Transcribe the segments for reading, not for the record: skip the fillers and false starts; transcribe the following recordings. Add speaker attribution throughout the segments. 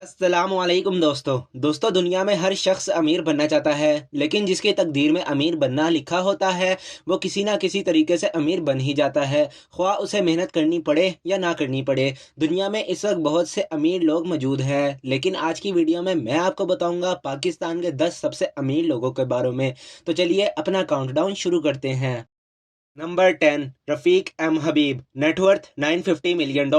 Speaker 1: अस्सलाम वालेकुम दोस्तों दुनिया में हर शख्स अमीर बनना चाहता है। लेकिन जिसकी तकदीर में अमीर बनना लिखा होता है वो किसी ना किसी तरीके से अमीर बन ही जाता है, ख्वाह उसे मेहनत करनी पड़े या ना करनी पड़े। दुनिया में इस वक्त बहुत से अमीर लोग मौजूद हैं, लेकिन आज की वीडियो में मैं आपको बताऊंगा पाकिस्तान के 10 सबसे अमीर लोगों के बारे में। तो चलिए अपना काउंटडाउन शुरू करते हैं। नंबर 10, रफ़ीक एम हबीब, नेटवर्थ $950 मिलियन।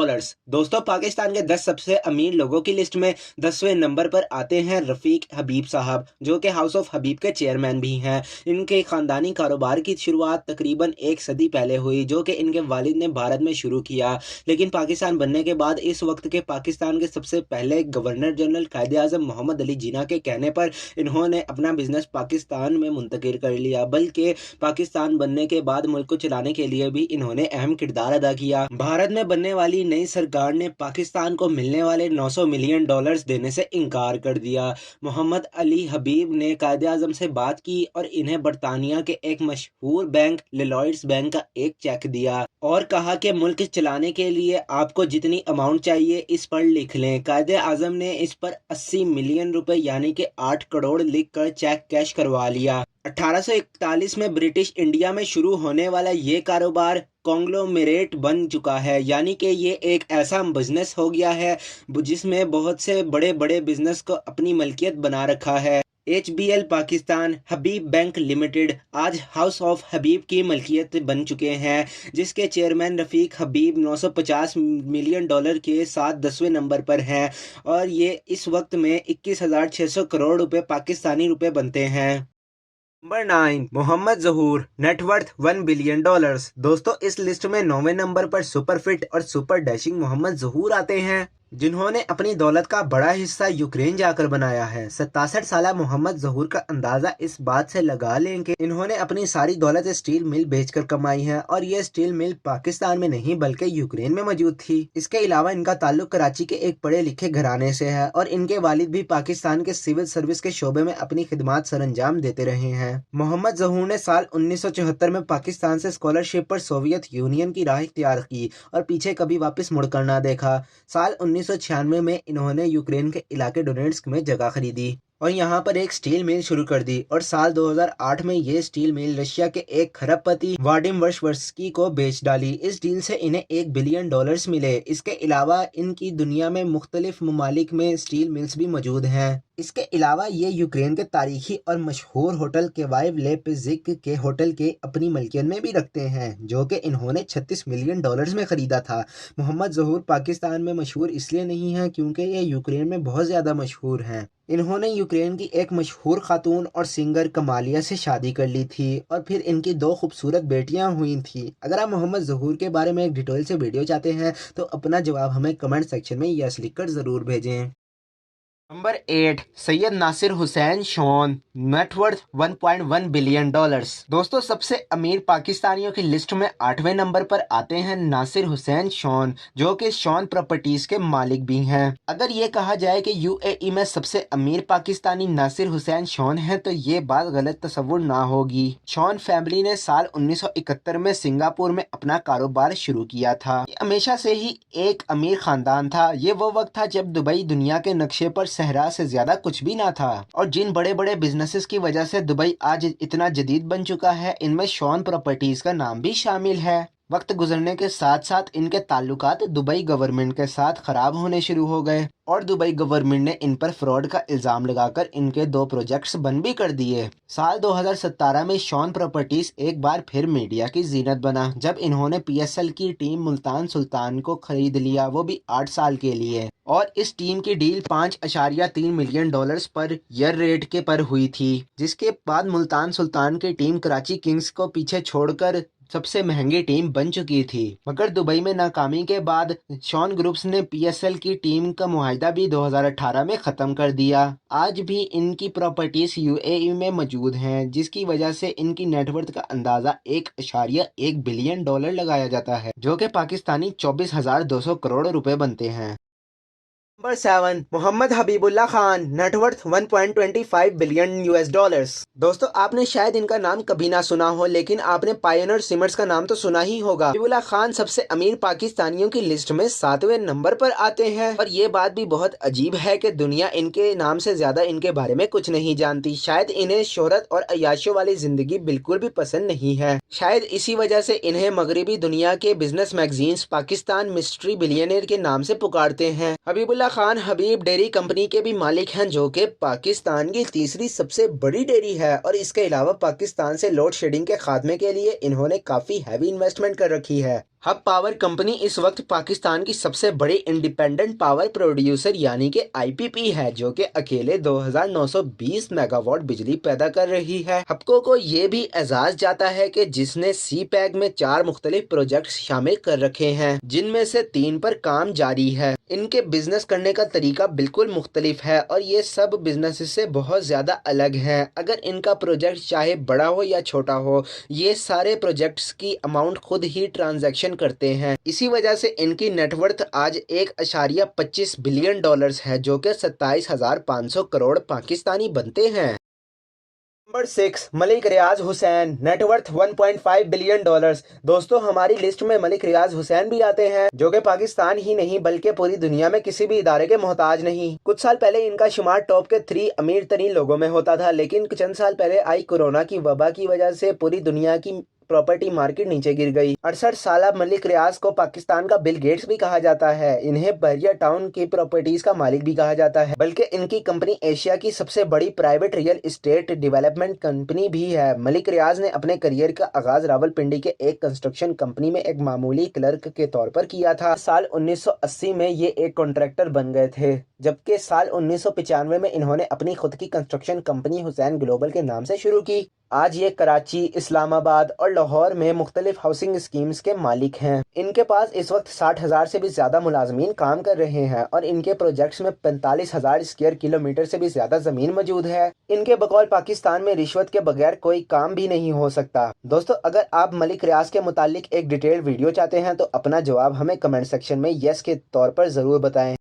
Speaker 1: दोस्तों पाकिस्तान के 10 सबसे अमीर लोगों की लिस्ट में 10वें नंबर पर आते हैं रफ़ीक हबीब साहब, जो कि हाउस ऑफ हबीब के चेयरमैन भी हैं। इनके ख़ानदानी कारोबार की शुरुआत तकरीबन एक सदी पहले हुई, जो कि इनके वालिद ने भारत में शुरू किया। लेकिन पाकिस्तान बनने के बाद इस वक्त के पाकिस्तान के सबसे पहले गवर्नर जनरल कायदे आज़म मोहम्मद अली जिन्ना के कहने पर इन्होंने अपना बिजनेस पाकिस्तान में मुंतकिल कर लिया, बल्कि पाकिस्तान बनने के बाद मुल्क को चलाने के लिए भी इन्होंने अहम किरदार अदा किया। भारत में बनने वाली नई सरकार ने पाकिस्तान को मिलने वाले $900 मिलियन देने से इनकार कर दिया। मोहम्मद अली हबीब ने कायदे आजम से बात की और इन्हें बरतानिया के एक मशहूर बैंक lloyds बैंक का एक चेक दिया और कहा कि मुल्क चलाने के लिए आपको जितनी अमाउंट चाहिए इस पर लिख लें। कायदे आजम ने इस पर 80 मिलियन रुपए यानी कि 8 करोड़ लिख कर चेक कैश करवा लिया। 1841 में ब्रिटिश इंडिया में शुरू होने वाला ये कारोबार कॉन्ग्लोमेरेट बन चुका है, यानी कि ये एक ऐसा बिजनेस हो गया है जिसमें बहुत से बड़े बड़े बिजनेस को अपनी मलकियत बना रखा है। HBL पाकिस्तान, हबीब बैंक लिमिटेड आज हाउस ऑफ हबीब की मलकियत बन चुके हैं, जिसके चेयरमैन रफ़ीक हबीब $950 मिलियन के साथ 10वें नंबर पर हैं और ये इस वक्त में 21,600 करोड़ रुपए पाकिस्तानी रुपए बनते हैं। नंबर 9, मोहम्मद जहूर, नेटवर्थ $1 बिलियन। दोस्तों इस लिस्ट में 9वें नंबर पर सुपर फिट और सुपर डैशिंग मोहम्मद जहूर आते हैं, जिन्होंने अपनी दौलत का बड़ा हिस्सा यूक्रेन जाकर बनाया है। 67 साला मोहम्मद जहूर का अंदाजा इस बात से लगा लें कि इन्होंने अपनी सारी दौलत स्टील मिल बेचकर कमाई है और ये स्टील मिल पाकिस्तान में नहीं बल्कि यूक्रेन में मौजूद थी। इसके अलावा इनका ताल्लुक कराची के एक पढ़े लिखे घराने से है और इनके वालिद भी पाकिस्तान के सिविल सर्विस के शोबे में अपनी खिदमात सरअंजाम देते रहे हैं। मोहम्मद जहूर ने साल 1974 में पाकिस्तान से स्कॉलरशिप पर सोवियत यूनियन की राह इख्तियार की और पीछे कभी वापस मुड़कर ना देखा। साल 1996 में इन्होंने यूक्रेन के इलाके डोनेट्स्क में जगह खरीदी और यहाँ पर एक स्टील मिल शुरू कर दी और साल 2008 में ये स्टील मिल रशिया के एक खरबपति वाडिम वर्शवर्स्की को बेच डाली। इस डील से इन्हें $1 बिलियन मिले। इसके अलावा इनकी दुनिया में मुख्तलिफ ममालिक में स्टील मिल्स भी मौजूद हैं। इसके अलावा ये यूक्रेन के तारीखी और मशहूर होटल केवाइव लेपिजिक के होटल के अपनी मलकियत में भी रखते हैं, जो कि इन्होंने $36 मिलियन में ख़रीदा था। मोहम्मद जहूर पाकिस्तान में मशहूर इसलिए नहीं है क्योंकि ये यूक्रेन में बहुत ज़्यादा मशहूर हैं। इन्होंने यूक्रेन की एक मशहूर खातून और सिंगर कमालिया से शादी कर ली थी और फिर इनकी 2 खूबसूरत बेटियां हुई थी। अगर आप मोहम्मद जहूर के बारे में एक डिटेल से वीडियो चाहते हैं तो अपना जवाब हमें कमेंट सेक्शन में यस लिखकर ज़रूर भेजें। Number 8, Syed Nasir Hussain Shaun, net worth $1.1 billion. दोस्तों सबसे अमीर पाकिस्तानियों की लिस्ट में 8वें नंबर पर आते हैं नासिर हुसैन शॉन, जो कि शॉन प्रॉपर्टीज के मालिक भी हैं। अगर ये कहा जाए कि UAE में सबसे अमीर पाकिस्तानी नासिर हुसैन शॉन है तो ये बात गलत तस्वुर ना होगी। शॉन फैमिली ने साल 1971 में सिंगापुर में अपना कारोबार शुरू किया था। ये हमेशा से ही एक अमीर खानदान था। ये वो वक्त था जब दुबई दुनिया के नक्शे पर सहरा से ज्यादा कुछ भी ना था और जिन बड़े बड़े बिजनेसेस की वजह से दुबई आज इतना जदीद बन चुका है, इनमें शॉन प्रॉपर्टीज का नाम भी शामिल है। वक्त गुजरने के साथ साथ इनके ताल्लुकात दुबई गवर्नमेंट के साथ खराब होने शुरू हो गए और दुबई गवर्नमेंट ने इन पर फ्रॉड का इल्जाम लगाकर इनके 2 प्रोजेक्ट्स बंद भी कर दिए। साल 2017 में शॉन प्रॉपर्टीज एक बार फिर मीडिया की जीनत बना जब इन्होंने PSL की टीम मुल्तान सुल्तान को खरीद लिया, वो भी 8 साल के लिए। और इस टीम की deal $5.3 million per year rate के पर हुई थी, जिसके बाद मुल्तान सुल्तान की टीम कराची किंग्स को पीछे छोड़कर सबसे महंगी टीम बन चुकी थी। मगर दुबई में नाकामी के बाद शॉन ग्रुप्स ने PSL की टीम का मुआहिदा भी 2018 में ख़त्म कर दिया। आज भी इनकी प्रॉपर्टीज UAE में मौजूद हैं, जिसकी वजह से इनकी नेटवर्थ का अंदाज़ा $1.1 बिलियन लगाया जाता है, जो कि पाकिस्तानी 24,200 करोड़ रुपए बनते हैं। Number 7, Mohammed Habibullah Khan, net worth 1.25 billion US dollars. दोस्तों आपने शायद इनका नाम कभी ना सुना हो, लेकिन आपने पायोनियर सिमर्स का नाम तो सुना ही होगा। हबीबुल्लाह खान सबसे अमीर पाकिस्तानियों की लिस्ट में 7वें नंबर पर आते हैं, और ये बात भी बहुत अजीब है कि दुनिया इनके नाम से ज्यादा इनके बारे में कुछ नहीं जानती। शायद इन्हें शोहरत और अय्याशों वाली जिंदगी बिल्कुल भी पसंद नहीं है। शायद इसी वजह से इन्हें मगरबी दुनिया के business magazines Pakistan mystery billionaire के नाम से पुकारते हैं। हबीबुल्लाह खान हबीब डेयरी कंपनी के भी मालिक हैं, जो कि पाकिस्तान की तीसरी सबसे बड़ी डेयरी है, और इसके अलावा पाकिस्तान से लोड शेडिंग के खात्मे के लिए इन्होंने काफी हैवी इन्वेस्टमेंट कर रखी है। हब पावर कंपनी इस वक्त पाकिस्तान की सबसे बड़ी इंडिपेंडेंट पावर प्रोड्यूसर यानी कि आईपीपी है, जो कि अकेले 2920 मेगावाट बिजली पैदा कर रही है। हबको को ये भी एजाज जाता है कि जिसने सी पैक में 4 मुख्तलिफ प्रोजेक्ट्स शामिल कर रखे हैं, जिनमें से 3 पर काम जारी है। इनके बिजनेस करने का तरीका बिल्कुल मुख्तलिफ है, और ये सब बिजनेस से बहुत ज्यादा अलग है। अगर इनका प्रोजेक्ट चाहे बड़ा हो या छोटा हो, ये सारे प्रोजेक्ट्स की अमाउंट खुद ही ट्रांजैक्शन करते हैं। इसी वजह से इनकी नेटवर्थ आज 1.25 बिलियन डॉलर्स है, जो कि 27,500 करोड़ पाकिस्तानी बनते हैं। नंबर 6, मलिक रियाज हुसैन, नेटवर्थ 1.5 बिलियन डॉलर्स। दोस्तों हमारी लिस्ट में मलिक रियाज हुसैन भी आते हैं, जो कि पाकिस्तान ही नहीं बल्कि पूरी दुनिया में किसी भी इदारे के मोहताज नहीं। कुछ साल पहले इनका शुमार टॉप के 3 अमीर तरीन लोगों में होता था, लेकिन चंद साल पहले आई कोरोना की वबा की वजह से पूरी दुनिया की प्रॉपर्टी मार्केट नीचे गिर गई। 68 साल मलिक रियाज को पाकिस्तान का बिल गेट्स भी कहा जाता है। इन्हें बहरिया टाउन की प्रॉपर्टीज का मालिक भी कहा जाता है, बल्कि इनकी कंपनी एशिया की सबसे बड़ी private real estate development company भी है। मलिक रियाज ने अपने करियर का आगाज रावलपिंडी के एक कंस्ट्रक्शन कंपनी में एक मामूली क्लर्क के तौर पर किया था। साल 1980 में ये एक कॉन्ट्रैक्टर बन गए थे, जबकि साल 1995 में इन्होंने अपनी खुद की कंस्ट्रक्शन कंपनी हुसैन ग्लोबल के नाम से शुरू की। आज ये कराची, इस्लामाबाद और लाहौर में मुख्तलिफ हाउसिंग स्कीम्स के मालिक हैं। इनके पास इस वक्त 60,000 से भी ज्यादा मुलाजमीन काम कर रहे हैं, और इनके प्रोजेक्ट्स में 45,000 स्क्वायर किलोमीटर से भी ज्यादा जमीन मौजूद है। इनके बकौल पाकिस्तान में रिश्वत के बगैर कोई काम भी नहीं हो सकता। दोस्तों अगर आप मलिक रियाज के मुतालिक एक डिटेल वीडियो चाहते हैं तो अपना जवाब हमें कमेंट सेक्शन में यस के तौर पर जरूर बताएं।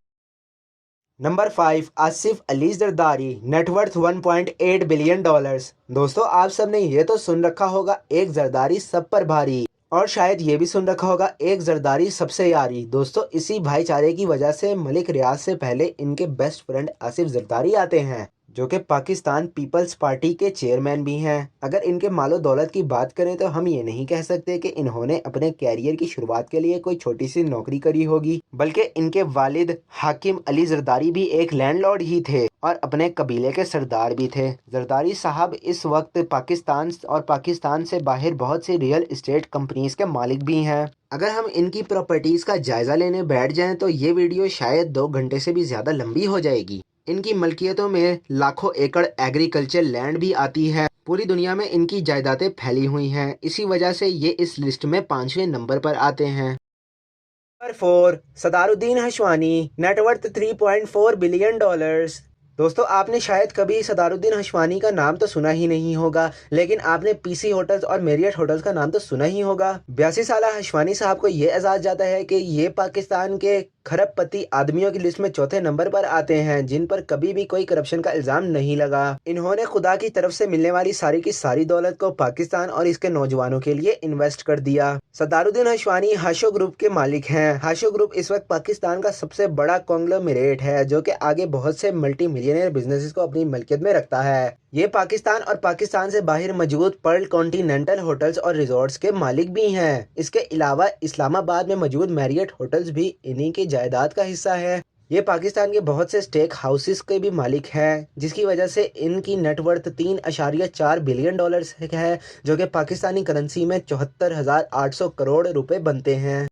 Speaker 1: Number 5, Asif Ali Zardari, net worth 1.8 billion dollars. दोस्तों आप सब ने ये तो सुन रखा होगा, एक जरदारी सब पर भारी, और शायद ये भी सुन रखा होगा, एक जरदारी सबसे यारी। दोस्तों इसी भाईचारे की वजह से मलिक रियाज से पहले इनके बेस्ट फ्रेंड आसिफ जरदारी आते हैं, जो कि पाकिस्तान पीपल्स पार्टी के चेयरमैन भी हैं। अगर इनके मालो दौलत की बात करें तो हम ये नहीं कह सकते कि इन्होंने अपने कैरियर की शुरुआत के लिए कोई छोटी सी नौकरी करी होगी, बल्कि इनके वालिद हाकिम अली जरदारी भी एक लैंडलॉर्ड ही थे और अपने कबीले के सरदार भी थे। जरदारी साहब इस वक्त पाकिस्तान और पाकिस्तान से बाहर बहुत सी रियल एस्टेट कंपनीज के मालिक भी हैं। अगर हम इनकी प्रॉपर्टीज का जायजा लेने बैठ जाएं तो ये वीडियो शायद 2 घंटे से भी ज्यादा लंबी हो जाएगी। इनकी मलकियतों में लाखों एकड़ एग्रीकल्चर लैंड भी आती है। पूरी दुनिया में इनकी जायदादें फैली हुई हैं। इसी वजह से ये इस लिस्ट में 5वें नंबर पर आते हैं। Number 4, Sadruddin Hashwani, net worth 3.4 billion dollars. दोस्तों आपने शायद कभी सदारुद्दीन हशवानी का नाम तो सुना ही नहीं होगा, लेकिन आपने पीसी होटल्स और मेरियट होटल्स का नाम तो सुना ही होगा। 82 साल हशवानी साहब को ये एजाज जाता है कि ये पाकिस्तान के खरबपति आदमियों की लिस्ट में 4थे नंबर पर आते हैं, जिन पर कभी भी कोई करप्शन का इल्जाम नहीं लगा। इन्होंने खुदा की तरफ से मिलने वाली सारी की सारी दौलत को पाकिस्तान और इसके नौजवानों के लिए इन्वेस्ट कर दिया। सदारुद्दीन हशवानी हाशो ग्रुप के मालिक हैं। हाशो ग्रुप इस वक्त पाकिस्तान का सबसे बड़ा कॉन्ग्लोमेरेट है, जो कि आगे बहुत से मल्टी मिलियनियर बिजनेसेस को अपनी मलकियत में रखता है। ये पाकिस्तान और पाकिस्तान से बाहर मौजूद पर्ल कॉन्टिनेंटल होटल्स और रिजॉर्ट्स के मालिक भी हैं। इसके अलावा इस्लामाबाद में मौजूद मैरियट होटल्स भी इन्हीं की जायदाद का हिस्सा है। ये पाकिस्तान के बहुत से स्टेक हाउसेस के भी मालिक हैं, जिसकी वजह से इनकी नेटवर्थ 3.4 बिलियन डॉलर्स है, जो कि पाकिस्तानी करेंसी में 74,800 करोड़ रुपए बनते हैं।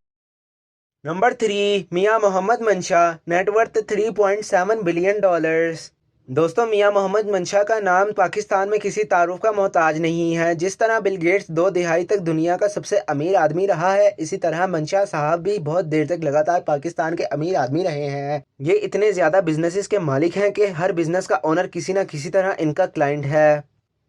Speaker 1: नंबर 3, मियां मोहम्मद मंशा, नेटवर्थ 3.7 बिलियन डॉलर्स। दोस्तों मियां मोहम्मद मंशा का नाम पाकिस्तान में किसी तारुफ का मोहताज नहीं है। जिस तरह बिल गेट्स 2 दिहाई तक दुनिया का सबसे अमीर आदमी रहा है, इसी तरह मंशा साहब भी बहुत देर तक लगातार पाकिस्तान के अमीर आदमी रहे हैं। ये इतने ज्यादा बिजनेसेस के मालिक हैं कि हर बिजनेस का ओनर किसी न किसी तरह इनका क्लाइंट है।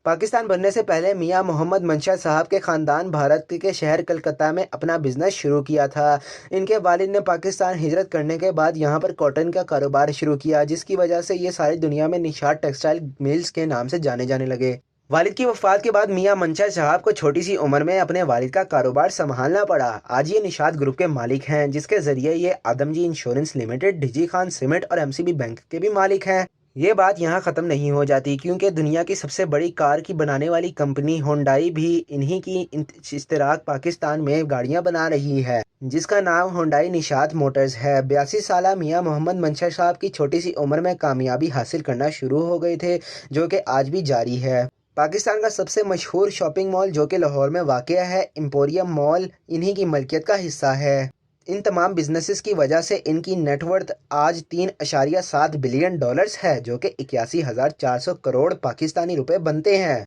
Speaker 1: پاکستان بننے سے پہلے میاں محمد منشا صاحب کے خاندان بھارت کے شہر کلکتہ میں اپنا بزنس شروع کیا تھا۔ ان کے والد نے پاکستان ہجرت کرنے کے بعد یہاں پر کاٹن کا کاروبار شروع کیا، جس کی وجہ سے یہ ساری دنیا میں نشاط ٹیکسٹائل میلز کے نام سے جانے لگے۔ والد کی وفات کے بعد میاں منشا صاحب کو چھوٹی سی عمر میں اپنے والد کا کاروبار سنبھالنا پڑا۔ آج یہ نشاط گروپ کے مالک ہیں، جس کے ذریعے یہ Adamjee insurance limited, D G Khan cement اور MCB بینک کے بھی مالک ہیں۔ یہ بات یہاں ختم نہیں ہو جاتی، کیونکہ دنیا کی سب سے بڑی کار کی بنانے والی کمپنی ہونڈائی بھی انہی کی اشتراک پاکستان میں گاڑیاں بنا رہی ہے، جس کا نام ہونڈائی نشاط موٹرز ہے۔ 82 سالہ میاں محمد منشا صاحب کی چھوٹی سی عمر میں کامیابی حاصل کرنا شروع ہو گئے تھے، جو کہ آج بھی جاری ہے۔ پاکستان کا سب سے مشہور شاپنگ مال جو کہ لاہور میں واقع ہے، ایمپوریم مال، انہی کی ملکیت کا حصہ ہے۔ ان تمام بزنسز کی وجہ سے ان کی نیٹ ورتھ آج $3.7 بلین ہے، جو کہ 81,400 کروڑ پاکستانی روپے بنتے ہیں۔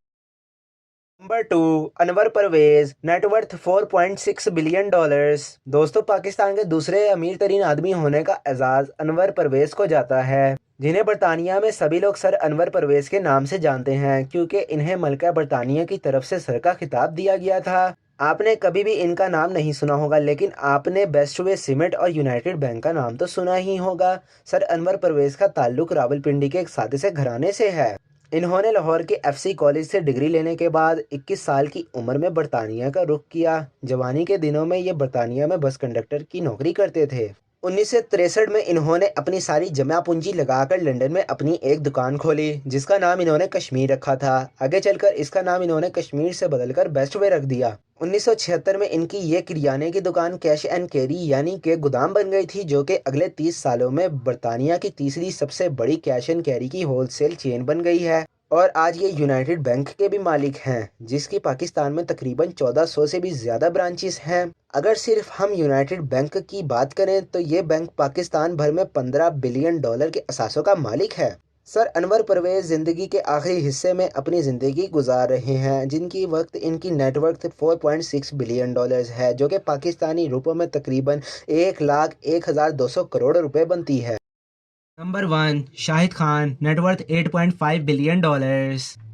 Speaker 1: نمبر 2، انور پرویز، نیٹ ورتھ $4.6 بلین۔ دوستو، پاکستان کے دوسرے امیر ترین آدمی ہونے کا اعزاز انور پرویز کو جاتا ہے، جنہیں برطانیہ میں سبھی لوگ سر انور پرویز کے نام سے جانتے ہیں، کیونکہ انہیں ملکہ برطانیہ کی طرف سے سر کا خطاب دیا گیا تھا۔ آپ نے کبھی بھی ان کا نام نہیں سنا ہوگا، لیکن آپ نے بیسٹ وے سیمنٹ اور یونائٹڈ بینک کا نام تو سنا ہی ہوگا۔ سر انور پرویز کا تعلق راولپنڈی کے ایک سادے سے گھرانے سے ہے۔ انہوں نے لاہور کے FC کالج سے ڈگری لینے کے بعد 21 سال کی عمر میں برطانیہ کا رخ کیا۔ جوانی کے دنوں میں یہ برطانیہ میں بس کنڈکٹر کی نوکری کرتے تھے۔ 1963 میں انہوں نے اپنی ساری جمع پونجی لگا کر لنڈن میں اپنی ایک دکان کھولی، جس کا نام انہوں نے کشمیر رکھا تھا۔ آگے چل کر اس کا نام انہوں نے کشمیر سے بدل کر بیسٹ وے رکھ دیا۔ 1976 میں ان کی یہ کریانے کی دکان کیش اینڈ کیری یعنی کہ گودام بن گئی تھی، جو کہ اگلے 30 سالوں میں برطانیہ کی تیسری سب سے بڑی کیش اینڈ کیری کی ہول سیل چین بن گئی ہے۔ اور آج یہ یونائٹڈ بینک کے بھی مالک ہیں، جس کی پاکستان میں تقریباً 1400 سے بھی زیادہ برانچز ہیں۔ اگر صرف ہم یونائٹڈ بینک کی بات کریں تو یہ بینک پاکستان بھر میں $15 بلین کے اثاثوں کا مالک ہے۔ سر انور پرویز زندگی کے آخری حصے میں اپنی زندگی گزار رہے ہیں، جن کی وقت ان کی نیٹ ورتھ $4.6 بلین ہے، جو کہ پاکستانی روپوں میں تقریباً 1,01,200 کروڑ روپے بنتی ہے۔
Speaker 2: نمبر 1، شاہد خان، نیٹ ورتھ $8.5 بلین۔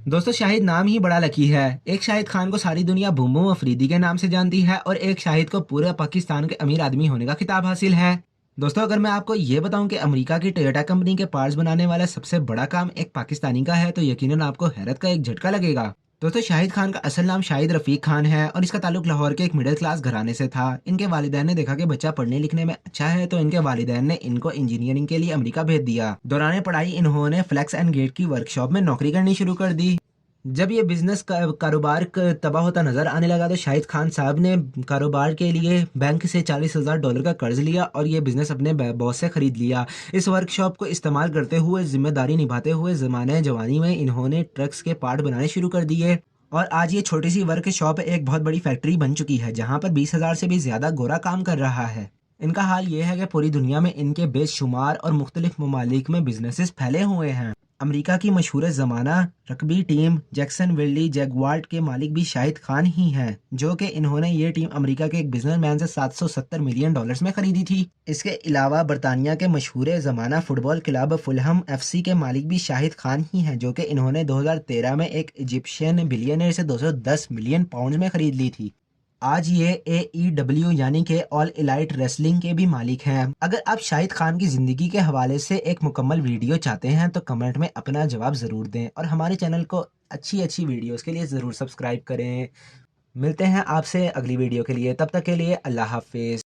Speaker 2: دوستو، شاہد نام ہی بڑا لکی ہے۔ ایک شاہد خان کو ساری دنیا بوم بوم افریدی کے نام سے جانتی ہے، اور ایک شاہد کو پورے پاکستان کے امیر آدمی ہونے کا خطاب حاصل ہے۔ دوستو، اگر میں آپ کو یہ بتاؤں کہ امریکہ کی ٹویوٹا کمپنی کے پارٹس بنانے والا سب سے بڑا کام ایک پاکستانی کا ہے، تو یقیناً آپ کو حیرت کا ایک جھٹکا لگے گا۔ دوستو، شاہد خان کا اصل نام شاہد رفیق خان ہے، اور اس کا تعلق لاہور کے ایک مڈل کلاس گھرانے سے تھا۔ ان کے والدین نے دیکھا کہ بچہ پڑھنے لکھنے میں اچھا ہے، تو ان کے والدین نے ان کو انجینئرنگ کے لیے امریکہ بھیج دیا۔ دوران پڑھائی انہوں نے فلیکس اینڈ گیٹ کی ورکشاپ میں نوکری کرنی شروع کر دی۔ جب یہ بزنس کاروبار تباہ ہوتا نظر آنے لگا، تو شاہد خان صاحب نے کاروبار کے لیے بینک سے $40,000 کا قرض لیا اور یہ بزنس اپنے باس سے خرید لیا۔ اس ورکشاپ کو استعمال کرتے ہوئے، ذمہ داری نبھاتے ہوئے، زمانۂ جوانی میں انہوں نے ٹرکس کے پارٹ بنانے شروع کر دیے، اور آج یہ چھوٹی سی ورک شاپ ایک بہت بڑی فیکٹری بن چکی ہے، جہاں پر 20,000 سے بھی زیادہ گورا کام کر رہا ہے۔ ان کا حال یہ ہے کہ پوری دنیا میں ان کے بے شمار اور مختلف ممالک میں بزنسز پھیلے ہوئے ہیں۔ امریکہ کی مشہور زمانہ رگبی ٹیم جیکسن ویلی جیگوارٹ کے مالک بھی شاہد خان ہی ہیں، جو کہ انہوں نے یہ ٹیم امریکہ کے ایک بزنس مین سے $770 ملین میں خریدی تھی۔ اس کے علاوہ برطانیہ کے مشہور زمانہ فٹ بال کلب فلہم FC کے مالک بھی شاہد خان ہی ہیں، جو کہ انہوں نے 2013 میں ایک ایجپشین بلینئر سے $210 ملین میں خرید لی تھی۔ آج یہ AEW یعنی کہ آل ایلائٹ ریسلنگ کے بھی مالک ہیں۔ اگر آپ شاہد خان کی زندگی کے حوالے سے ایک مکمل ویڈیو چاہتے ہیں تو کمنٹ میں اپنا جواب ضرور دیں، اور ہمارے چینل کو اچھی ویڈیوز کے لیے ضرور سبسکرائب کریں۔ ملتے ہیں آپ سے اگلی ویڈیو کے لیے، تب تک کے لیے اللہ حافظ۔